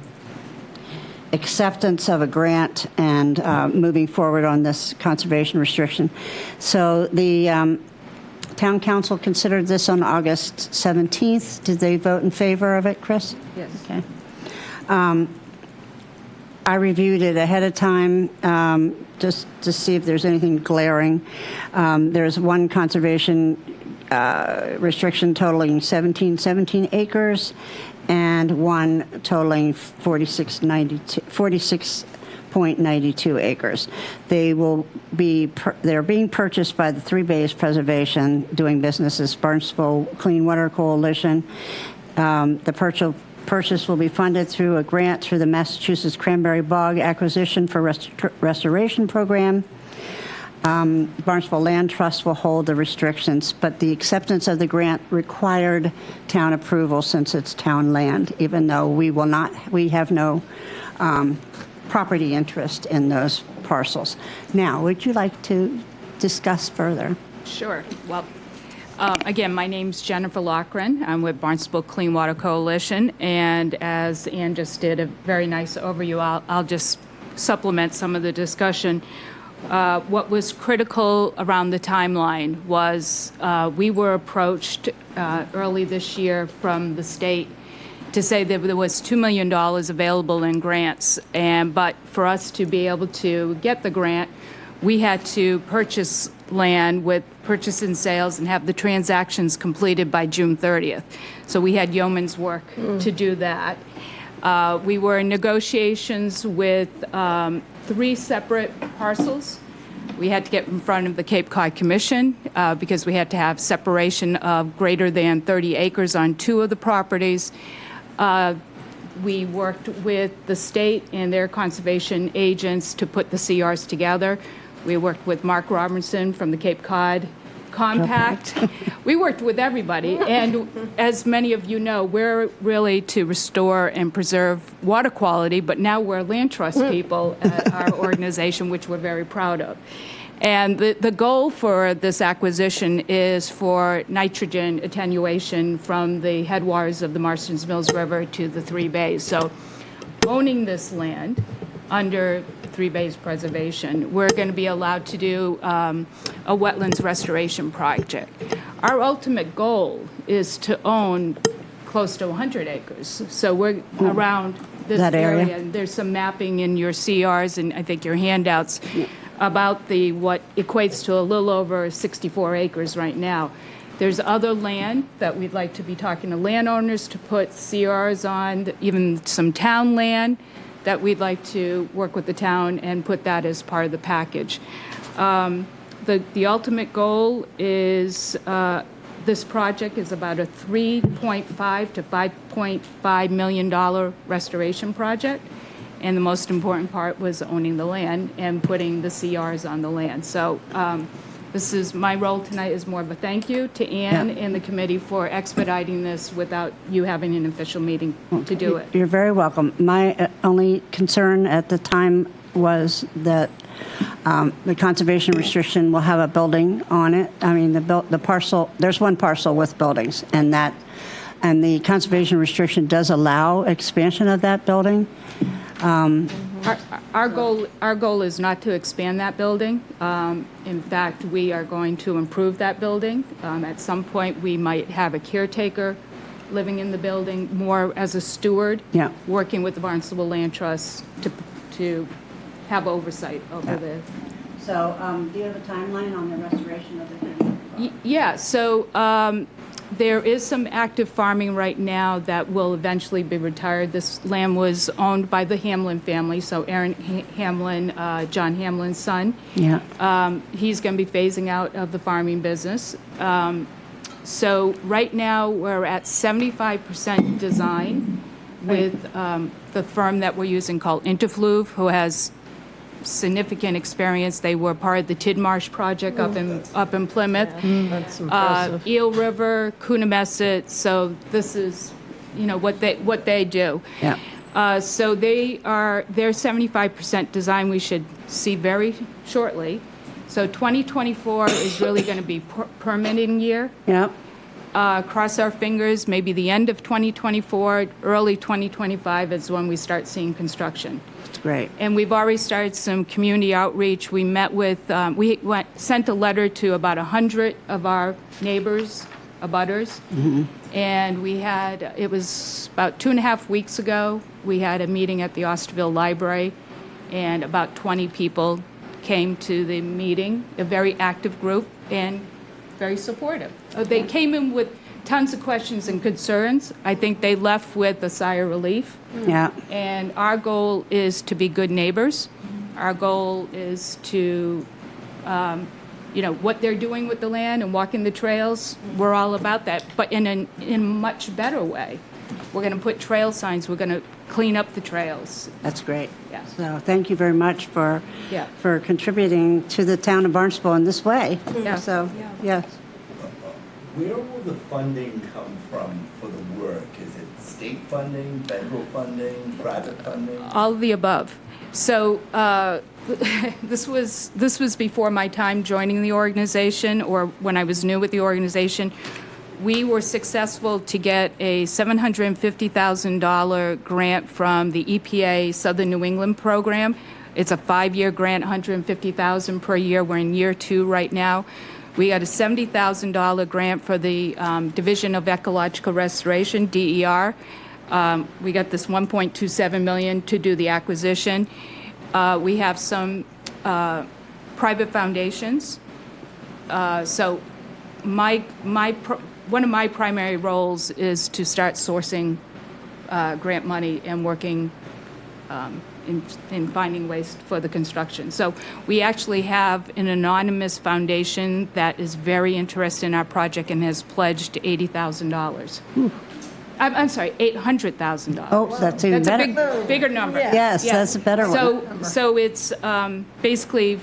acceptance of a grant and moving forward on this conservation restriction. So the town council considered this on August 17th. Did they vote in favor of it, Chris? Yes. Okay. I reviewed it ahead of time just to see if there's anything glaring. There's one conservation restriction totaling 17 acres and one totaling 46.92 acres. They're being purchased by the Three Bays Preservation, doing business as Barnstable Clean Water Coalition. The purchase will be funded through a grant through the Massachusetts Cranberry Bog Acquisition for Restoration Program. Barnstable Land Trust will hold the restrictions, but the acceptance of the grant required town approval since it's town land, even though we have no property interest in those parcels. Now, would you like to discuss further? Sure. Well, again, my name's Jennifer Lochran. I'm with Barnstable Clean Water Coalition, and as Ann just did a very nice overview, I'll just supplement some of the discussion. What was critical around the timeline was we were approached early this year from the state to say that there was $2 million available in grants, but for us to be able to get the grant, we had to purchase land with purchase and sales and have the transactions completed by June 30th. So we had yeoman's work to do that. We were in negotiations with 3 separate parcels. We had to get in front of the Cape Cod Commission because we had to have separation of greater than 30 acres on 2 of the properties. We worked with the state and their conservation agents to put the CRs together. We worked with Mark Robertson from the Cape Cod Compact. We worked with everybody, and as many of you know, we're really to restore and preserve water quality, but now we're land trust people at our organization, which we're very proud of. And the goal for this acquisition is for nitrogen attenuation from the headwaters of the Marston's Mills River to the Three Bays. So owning this land under Three Bays Preservation, we're going to be allowed to do a wetlands restoration project. Our ultimate goal is to own close to 100 acres. So we're around this That area. area. And there's some mapping in your CRs and I think your handouts about what equates to a little over 64 acres right now. There's other land that we'd like to be talking to landowners to put CRs on, even some town land that we'd like to work with the town and put that as part of the package. The ultimate goal is this project is about a $3.5 to $5.5 million restoration project. And the most important part was owning the land and putting the CRs on the land. So this is, my role tonight is more of a thank you to Ann and the committee for expediting this without you having an official meeting to do it. You're very welcome. My only concern at the time was that the conservation restriction will have a building on it. I mean, the parcel, there's one parcel with buildings, and the conservation restriction does allow expansion of that building. Our goal is not to expand that building. In fact, we are going to improve that building. At some point, we might have a caretaker living in the building, more as a steward, working with the Barnstable Land Trust to have oversight over the. So, do you have a timeline on the restoration of the thing? Yeah, so there is some active farming right now that will eventually be retired. This land was owned by the Hamlin family, so Aaron Hamlin, John Hamlin's son. Yeah. He's going to be phasing out of the farming business. So right now, we're at 75% design with the firm that we're using called Interfluve, who has significant experience. They were part of the Tidmarsh project up in Plymouth. That's impressive. Eel River, Coonamessett. So this is, what they do. Yeah. So their 75% design we should see very shortly. So 2024 is really going to be permitting year. Yeah. Cross our fingers, maybe the end of 2024, early 2025 is when we start seeing construction. That's great. And we've already started some community outreach. We met with, sent a letter to about 100 of our neighbors, abutters. And it was about 2.5 weeks ago, we had a meeting at the Osterville Library, and about 20 people came to the meeting, a very active group, and very supportive. They came in with tons of questions and concerns. I think they left with a sigh of relief. Yeah. And our goal is to be good neighbors. Our goal is to, what they're doing with the land and walking the trails, we're all about that, but in a much better way. We're going to put trail signs. We're going to clean up the trails. That's great. Yeah. So thank you very much for Yeah. contributing to the town of Barnstable in this way. Yeah. So, yes. Where will the funding come from for the work? Is it state funding, federal funding, private funding? All of the above. So this was before my time joining the organization, or when I was new with the organization. We were successful to get a $750,000 grant from the EPA Southern New England program. It's a 5-year grant, $150,000 per year. We're in year 2 right now. We got a $70,000 grant for the Division of Ecological Restoration, DER. We got this $1.27 million to do the acquisition. We have some private foundations. So one of my primary roles is to start sourcing grant money and working in finding ways for the construction. So we actually have an anonymous foundation that is very interested in our project and has pledged $80,000. I'm sorry, $800,000. Oh, that's even better. That's a bigger number. Yes, that's a better one. So it's basically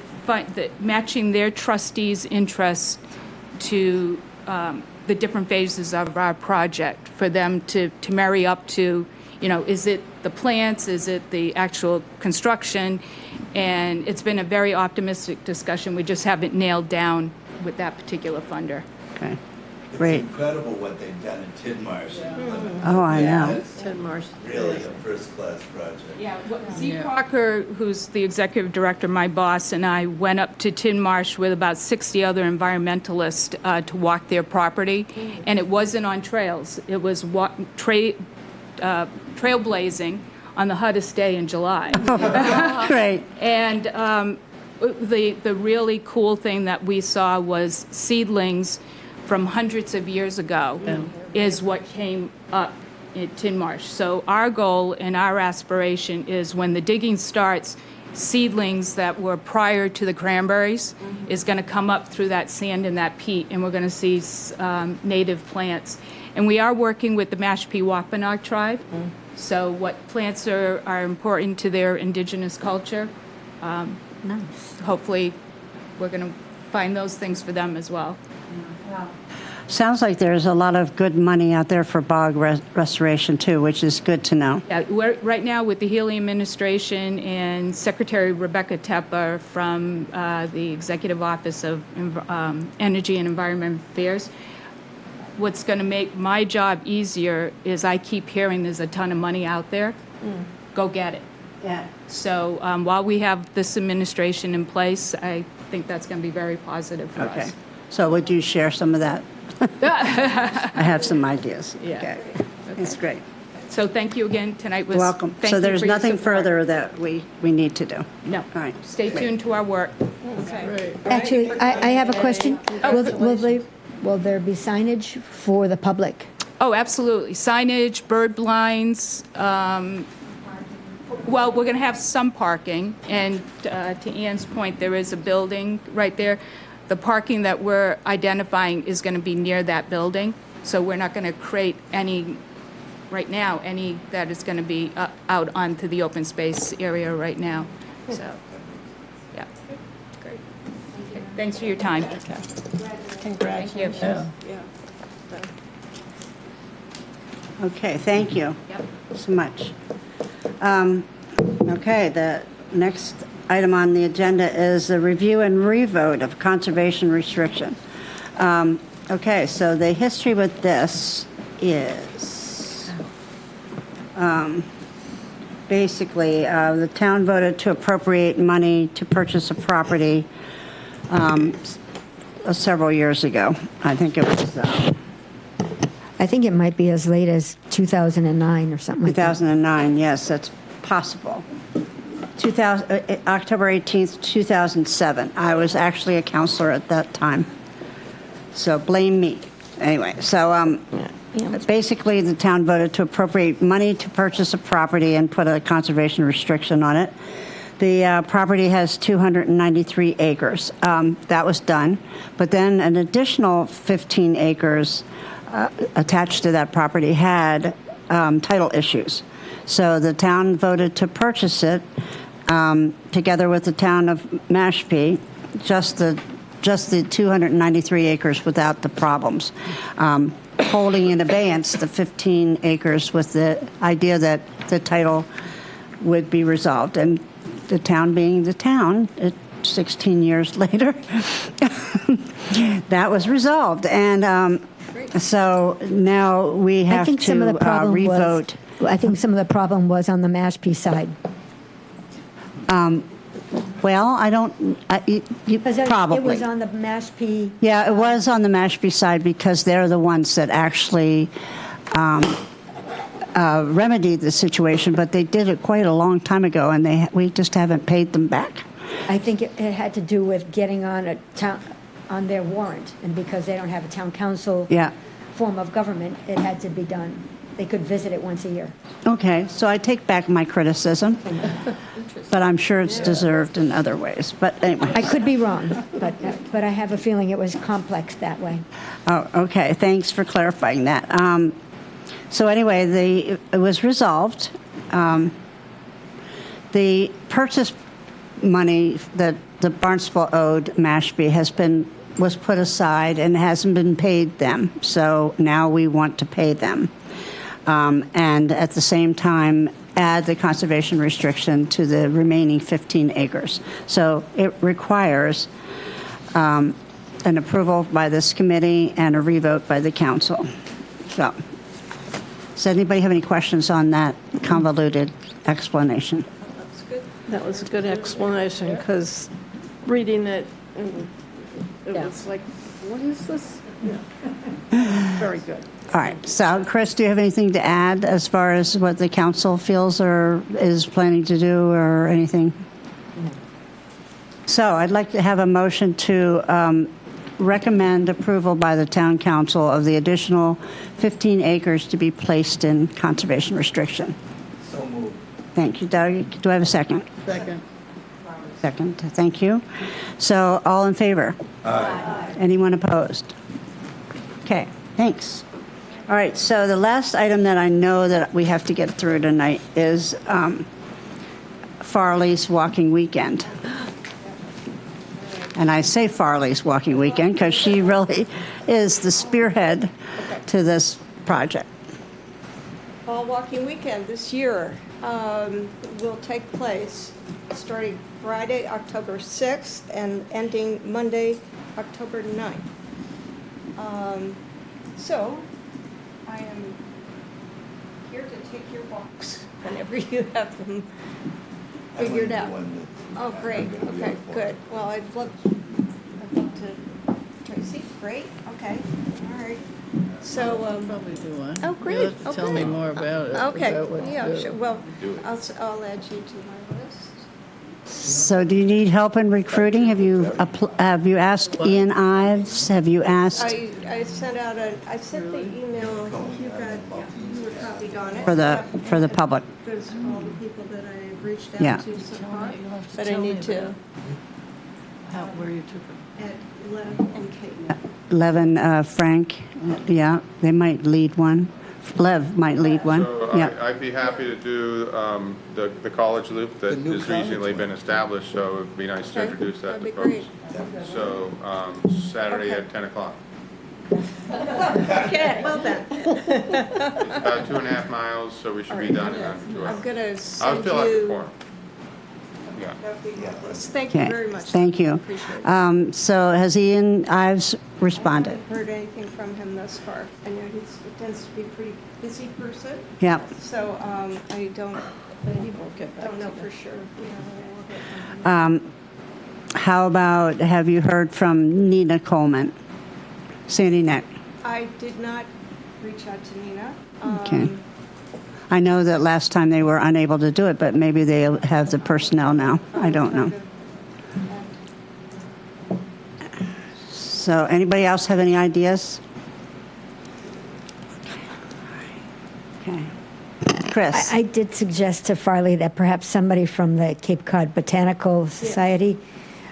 matching their trustees' interests to the different phases of our project for them to marry up to, is it the plants, is it the actual construction? And it's been a very optimistic discussion. We just haven't nailed down with that particular funder. Okay. It's Great. incredible what they've done in Tidmarsh. Oh, I know. It's really a first-class project. Yeah, Z. Crocker, who's the executive director, my boss, and I went up to Tidmarsh with about 60 other environmentalists to walk their property, and it wasn't on trails. It was trailblazing on the hottest day in July. Great. And the really cool thing that we saw was seedlings from hundreds of years ago is what came up in Tidmarsh. So our goal and our aspiration is when the digging starts, seedlings that were prior to the cranberries is going to come up through that sand and that peat, and we're going to see native plants. And we are working with the Mashpee Wampanoag tribe. So what plants are important to their indigenous culture, Nice. hopefully we're going to find those things for them as well. Sounds like there's a lot of good money out there for bog restoration too, which is good to know. Yeah, right now with the Healy administration and Secretary Rebecca Tepper from the Executive Office of Energy and Environment Affairs, what's going to make my job easier is I keep hearing there's a ton of money out there. Go get it. Yeah. So while we have this administration in place, I think that's going to be very positive for Okay. us. So would you share some of that? I have some ideas. Yeah. Okay. That's great. So thank you again. Tonight was. Welcome. thank So you there's for your nothing support. further that we need to do? No. All right. Stay tuned to our work. Actually, I have a question. Will there be signage for the public? Oh, absolutely. Signage, bird blinds. Well, we're going to have some parking. And to Ann's point, there is a building right there. The parking that we're identifying is going to be near that building. So we're not going to create any, right now, any that is going to be out onto the open space area right now. So, yeah. Great. Okay. Thanks for your time. Congratulations. Okay, thank you Yep. so much. Okay, the next item on the agenda is the review and revote of conservation restriction. Okay, so the history with this is basically the town voted to appropriate money to purchase a property several years ago. I think it was I think it might be as late as 2009 or something like that. 2009, yes, that's possible. October 18th, 2007. I was actually a counselor at that time. So blame me. Anyway, so basically the town voted to appropriate money to purchase a property and put a conservation restriction on it. The property has 293 acres. That was done. But then an additional 15 acres attached to that property had title issues. So the town voted to purchase it together with the town of Mashpee, just the 293 acres without the problems, holding in abeyance the 15 acres with the idea that the title would be resolved. And the town being the town, 16 years later, that was resolved. And so now we have to revote. I think some of the problem was on the Mashpee side. Well, I don't, probably. It was on the Mashpee. Yeah, it was on the Mashpee side because they're the ones that actually remedied the situation, but they did it quite a long time ago, and we just haven't paid them back. I think it had to do with getting on their warrant, and because they don't have a town council Yeah. form of government, it had to be done. They could visit it once a year. Okay, so I take back my criticism, but I'm sure it's deserved in other ways. But anyway. I could be wrong, but I have a feeling it was complex that way. Oh, okay. Thanks for clarifying that. So anyway, it was resolved. The purchase money that the Barnstable owed Mashpee was put aside and hasn't been paid them. So now we want to pay them. And at the same time, add the conservation restriction to the remaining 15 acres. So it requires an approval by this committee and a revote by the council. So, does anybody have any questions on that convoluted explanation? That was a good explanation, because reading it, it was like, what is this? Very good. All right. So, Chris, do you have anything to add as far as what the council feels or is planning to do or anything? So, I'd like to have a motion to recommend approval by the town council of the additional 15 acres to be placed in conservation restriction. So moved. Thank you, Doug. Do I have a second? Second. Second. Thank you. So, all in favor? Aye. Anyone opposed? Okay, thanks. All right, so the last item that I know that we have to get through tonight is Farley's Walking Weekend. And I say Farley's Walking Weekend because she really is the spearhead to this project. Fall Walking Weekend this year will take place starting Friday, October 6th, and ending Monday, October 9th. So I am here to take your walks whenever you have them figured out. Oh, great. Okay, good. Well, I'd love to. Tracy, great. Okay. All right. So, Probably do one. Oh, great. You'll have to tell me Okay. more about it. okay. about what to Yeah, do. sure. Well, I'll add you to my list. So do you need help in recruiting? Have you asked Ian Ives? Have you asked I sent out I sent the email, you were copied on it. for the public? There's all the people that I've reached Yeah. out to so far, You'll have to but I tell me need to about where you took it. add Lev and Kate. Levin, Frank, yeah, they might lead one. Lev might lead one, So yeah. I'd be happy to do the college loop that The new has recently college been one. established, so it'd be nice to Okay, introduce that that'd to be folks. great. So Saturday Okay. at 10 o'clock. Okay, well then, About 2.5 miles, so we should be done in under 2 I'm hours. gonna I'll send fill out the you. form. Yeah. Thank you Okay, very much. thank you. Appreciate it. So has Ian Ives responded? I haven't heard anything from him thus far. I know he tends to be a pretty busy person, Yeah. so I don't know for sure. How about, have you heard from Nina Coleman? Sandy Neck? I did not reach out to Nina. Okay. I know that last time they were unable to do it, but maybe they have the personnel now. I don't know. So anybody else have any ideas? Okay. Chris? I did suggest to Farley that perhaps somebody from the Cape Cod Botanical Society,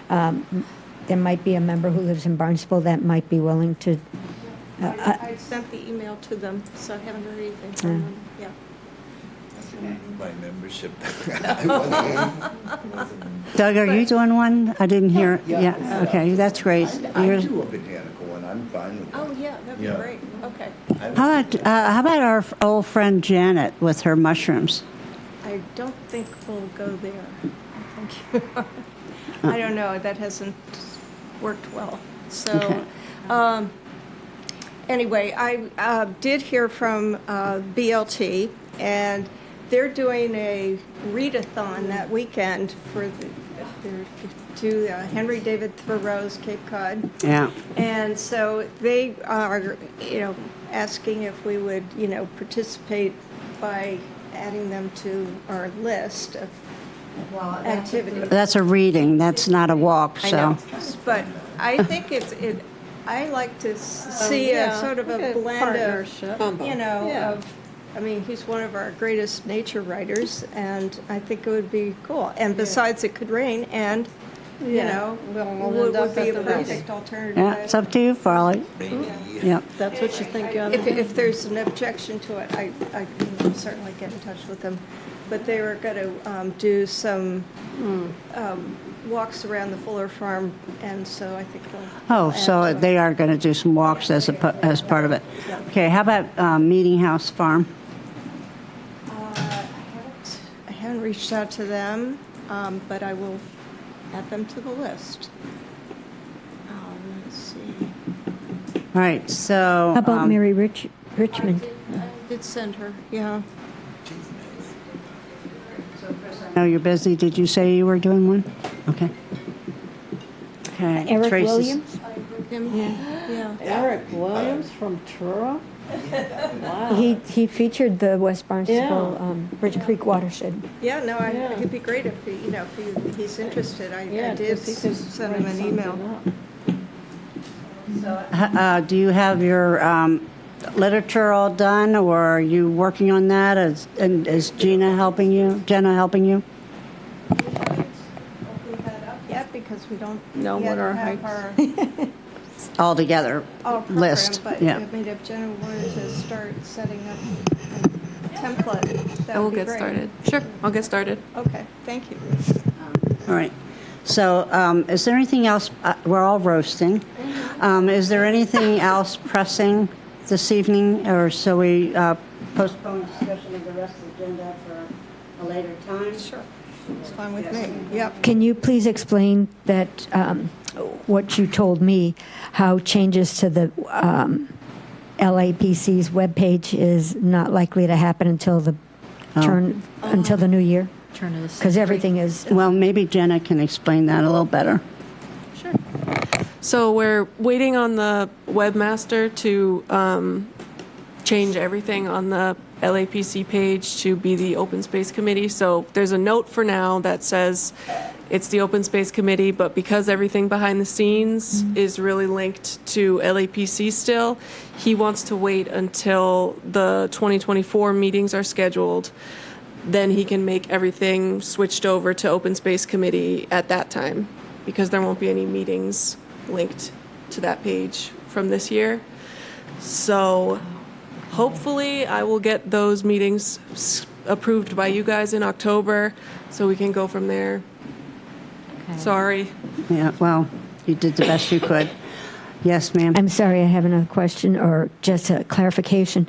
there might be a member who lives in Barnstable that might be willing to. I sent the email to them, so I haven't heard anything from them. Yeah. My membership. Doug, are you doing one? I didn't hear. Yeah, okay, that's great. I You're- do a botanical one, I'm fine with Oh, that. yeah, that'd be Yeah. great. Okay. How about our old friend Janet with her mushrooms? I don't think we'll go there. I think I don't know, that hasn't worked well. So, anyway, I did hear from BLT, and they're doing a readathon that weekend for to Henry David Thoreau's Cape Cod. Yeah. And so they are, asking if we would, participate by adding them to our list of activities. That's a reading, that's not a walk, I so. know, but I think I like to see a sort of a blend of, he's one of our greatest nature writers, and I think it would be cool. And besides, it could rain, and, would be a perfect alternative. Yeah, it's up to you, Farley. Yep. That's what you think, If there's an objection to it, I can certainly get in touch with them. But they were going to do some walks around the Fuller Farm, and so I think they'll. Oh, add so to it. they are going to do some walks as part of it. Okay, how about Meeting House Farm? I haven't reached out to them, but I will add them to the list. Let's see. All right, so. How about Mary Richmond? I did send her, yeah. No, you're busy. Did you say you were doing one? Okay. Okay. Eric Tracy's- Williams? Him, yeah. Eric Williams from Truro? Wow. He featured the West Barnstable Bridge Creek watershed. Yeah, no, he'd be great if he's interested. I did 'cause he could send him write an email. something up. Do you have your literature all done, or are you working on that? Is Jenna helping you? Open that up yet because we don't Know yet what our have hikes- our altogether program, list. But Yeah. I mean, if Jenna wanted to start setting up a template, that I will would be get great. started. Sure, I'll get started. Okay, thank you. All right. So is there anything else? We're all roasting. Is there anything else pressing this evening, or shall we postpone discussion of the rest of the agenda for a later time? Sure, it's fine with me. Yep. Can you please explain that, what you told me, how changes to the LAPC's webpage is not likely to happen until the until the new year? Turn of the Because everything is, Well, maybe Jenna can explain that a little better. Sure. So we're waiting on the webmaster to change everything on the LAPC page to be the Open Space Committee. So there's a note for now that says it's the Open Space Committee, but because everything behind the scenes is really linked to LAPC still, he wants to wait until the 2024 meetings are scheduled. Then he can make everything switched over to Open Space Committee at that time, because there won't be any meetings linked to that page from this year. So hopefully I will get those meetings approved by you guys in October, so we can go from there. Sorry. Yeah, well, you did the best you could. Yes, ma'am. I'm sorry, I have another question or just a clarification.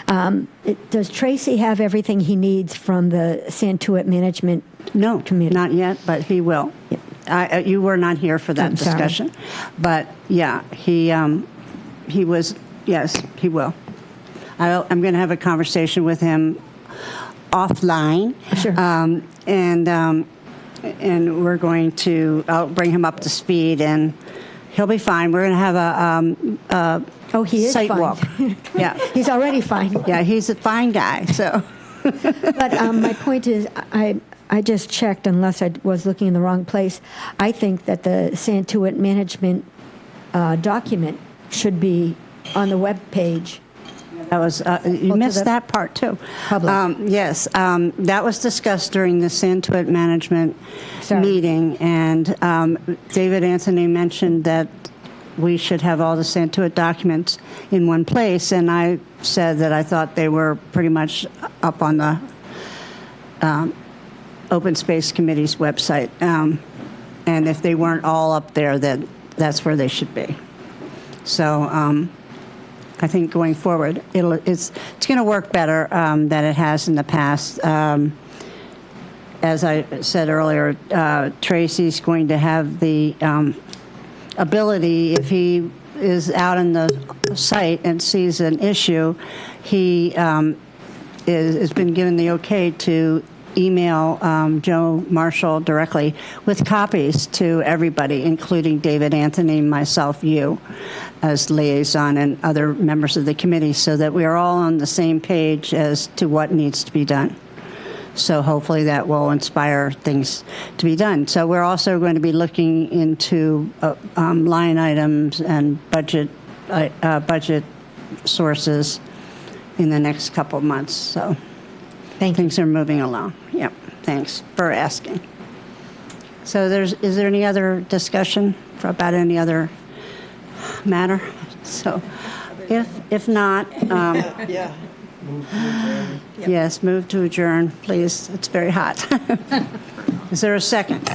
Does Tracy have everything he needs from the Santuit Management No, Committee? not yet, but he will. You were not here for that I'm sorry. discussion. But, yeah, he was, yes, he will. I'm going to have a conversation with him offline. Sure. And we're going to, I'll bring him up to speed, and he'll be fine. We're going to have a He is site fine. walk. Yeah. He's already fine. Yeah, he's a fine guy, so. But my point is, I just checked, unless I was looking in the wrong place. I think that the Santuit Management document should be on the web page. That was, you Well, to missed the that part, too. public. Yes, that was discussed during the Santuit Management Sorry. meeting, and David Anthony mentioned that we should have all the Santuit documents in one place, and I said that I thought they were pretty much up on the Open Space Committee's website. And if they weren't all up there, then that's where they should be. So I think going forward, it's going to work better than it has in the past. As I said earlier, Tracy's going to have the ability, if he is out in the site and sees an issue, he has been given the okay to email Joe Marshall directly with copies to everybody, including David Anthony, myself, you, as liaison, and other members of the committee, so that we are all on the same page as to what needs to be done. So hopefully that will inspire things to be done. So we're also going to be looking into line items and budget sources in the next couple of months. So things are moving along. Yep. Thanks for asking. So is there any other discussion about any other matter? So if not, Yeah. yes, move to adjourn, please. It's very hot. Is there a second?